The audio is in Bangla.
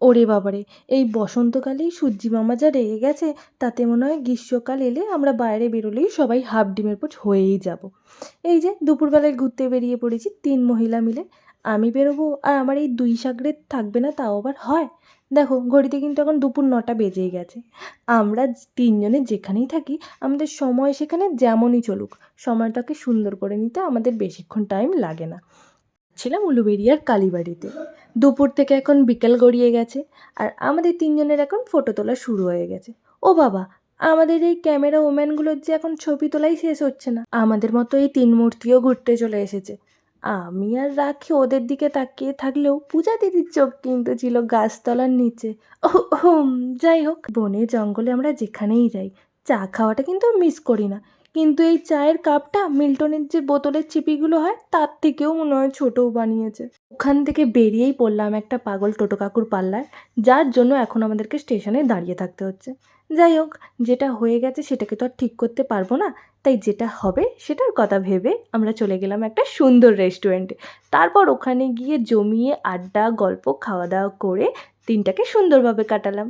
ওরে বাবারে! এই বসন্তকালেই সূর্যি মামা যা রেগে গেছে, তাতে মনে হয় গ্রীষ্মকাল এলে আমরা বাইরে বেরোলেই সবাই হাফ ডিমের পোচ হয়েই যাব। এই যে দুপুরবেলায় ঘুরতে বেরিয়ে পড়েছি ৩ মহিলা মিলে। আমি বেরোবো আর আমার এই ২ সাগরেদ থাকবে না, তাও আবার হয়? দেখো ঘড়িতে কিন্তু এখন দুপুর ৯টা বেজেই গেছে। আমরা ৩ জনে যেখানেই থাকি, আমাদের সময় সেখানে যেমনই চলুক, সময়টাকে সুন্দর করে নিতে আমাদের বেশিক্ষণ টাইম লাগে না। ছিলাম উলুবেড়িয়ার কালীবাড়িতে। দুপুর থেকে এখন বিকেল গড়িয়ে গেছে আর আমাদের ৩ জনের এখন ফটো তোলা শুরু হয়ে গেছে। ও বাবা! আমাদের এই ক্যামেরা ওম্যানগুলোর যে এখন ছবি তোলাই শেষ হচ্ছে না। আমাদের মতো এই ৩ মূর্তিও ঘুরতে চলে এসেছে। আমি আর রাখি ওদের দিকে তাকিয়ে থাকলেও পূজা দিদির চোখ কিন্তু ছিল গাছতলার নিচে। হুম, যাই হোক, বনে জঙ্গলে আমরা যেখানেই যাই, চা খাওয়াটা কিন্তু মিস করি না। কিন্তু এই চায়ের কাপটা মিল্টনের যে বোতলের চিপিগুলো হয় তার থেকেও মনে হয় ছোটও বানিয়েছে। ওখান থেকে বেরিয়েই পড়লাম একটা পাগল টোটো কাকুর পাল্লায়, যার জন্য এখন আমাদেরকে স্টেশনে দাঁড়িয়ে থাকতে হচ্ছে। যাই হোক, যেটা হয়ে গেছে সেটাকে তো আর ঠিক করতে পারবো না, তাই যেটা হবে সেটার কথা ভেবে আমরা চলে গেলাম একটা সুন্দর রেস্টুরেন্টে। তারপর ওখানে গিয়ে জমিয়ে আড্ডা, গল্প, খাওয়া দাওয়া করে দিনটাকে সুন্দরভাবে কাটালাম।